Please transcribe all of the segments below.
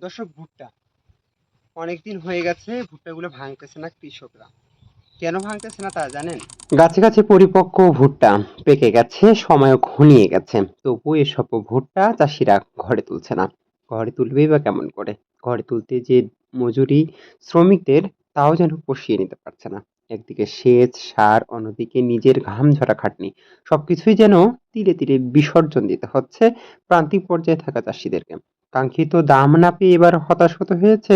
দর্শক, ভুট্টা অনেকদিন হয়ে গেছে, ভুট্টাগুলো ভাঙতেছে না কৃষকরা। কেন ভাঙতেছে না তা জানেন? গাছে গাছে পরিপক্ক ভুট্টা পেকে গেছে, সময়ও ঘনিয়ে গেছে, তবু এসব ভুট্টা চাষিরা ঘরে তুলছে না। ঘরে তুলবেই বা কেমন করে? ঘরে তুলতে যে মজুরি শ্রমিকদের, তাও যেন পুষিয়ে নিতে পারছে না। একদিকে সেচ সার, অন্যদিকে নিজের ঘাম ঝরা খাটনি, সবকিছুই যেন ধীরে ধীরে বিসর্জন দিতে হচ্ছে প্রান্তিক পর্যায়ে থাকা চাষিদেরকে। কাঙ্ক্ষিত দাম না পেয়ে এবার হতাশ হতে হয়েছে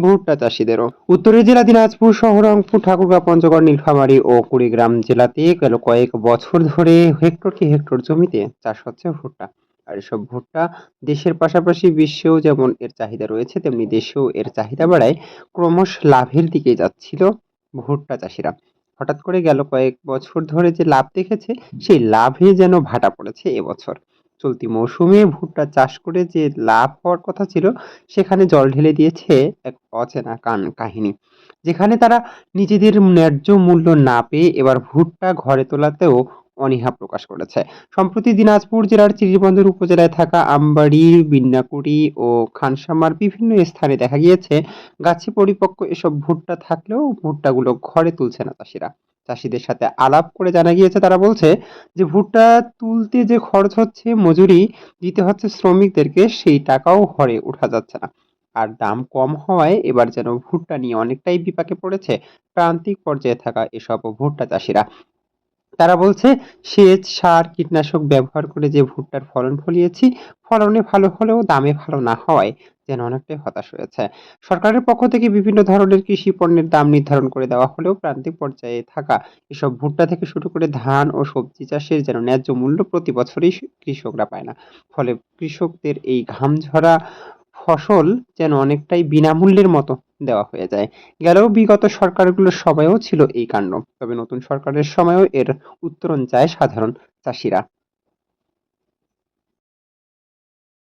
ভুট্টা চাষিদেরও। উত্তরের জেলা দিনাজপুর শহর, রংপুর, ঠাকুরগাঁও, পঞ্চগড়, নীলফামারী ও কুড়িগ্রাম জেলাতে গেল কয়েক বছর ধরে হেক্টরকে হেক্টর জমিতে চাষ হচ্ছে ভুট্টা। আর এসব ভুট্টা দেশের পাশাপাশি বিশ্বেও যেমন এর চাহিদা রয়েছে, তেমনি দেশেও এর চাহিদা বাড়ায় ক্রমশ লাভের দিকে যাচ্ছিল ভুট্টা চাষিরা। হঠাৎ করে গেল কয়েক বছর ধরে যে লাভ দেখেছে, সেই লাভে যেন ভাটা পড়েছে এবছর। চলতি মৌসুমে ভুট্টা চাষ করে যে লাভ হওয়ার কথা ছিল, সেখানে জল ঢেলে দিয়েছে এক অচেনা কাহিনী। যেখানে তারা নিজেদের ন্যায্য মূল্য না পেয়ে এবার ভুট্টা ঘরে তোলাতেও অনীহা প্রকাশ করেছে। সম্প্রতি দিনাজপুর জেলার চিরিরবন্দর উপজেলায় থাকা আমবাড়ি, বিন্নাকুড়ি ও খানসামার বিভিন্ন স্থানে দেখা গিয়েছে গাছে পরিপক্ক এসব ভুট্টা থাকলেও ভুট্টাগুলো ঘরে তুলছে না চাষিরা। চাষিদের সাথে আলাপ করে জানা গিয়েছে, তারা বলছে যে ভুট্টা তুলতে যে খরচ হচ্ছে, মজুরি দিতে হচ্ছে শ্রমিকদেরকে, সেই টাকাও ঘরে ওঠা যাচ্ছে না। আর দাম কম হওয়ায় এবার যেন ভুট্টা নিয়ে অনেকটাই বিপাকে পড়েছে প্রান্তিক পর্যায়ে থাকা এসব ভুট্টা চাষিরা। তারা বলছে, সেচ সার কীটনাশক ব্যবহার করে যে ভুট্টার ফলন ফলিয়েছি, ফলনে ভালো হলেও দামে ভালো না হওয়ায় যেন অনেকটাই হতাশ হয়েছে। সরকারের পক্ষ থেকে বিভিন্ন ধরনের কৃষি পণ্যের দাম নির্ধারণ করে দেওয়া হলেও প্রান্তিক পর্যায়ে থাকা এসব ভুট্টা থেকে শুরু করে ধান ও সবজি চাষের যেন ন্যায্য মূল্য প্রতি বছরই কৃষকরা পায় না। ফলে কৃষকদের এই ঘামঝরা ফসল যেন অনেকটাই বিনামূল্যের মতো দেওয়া হয়ে যায়। গেলেও বিগত সরকারগুলোর সময়ও ছিল এই কাণ্ড, তবে নতুন সরকারের সময়ও এর উত্তরণ চায় সাধারণ চাষিরা।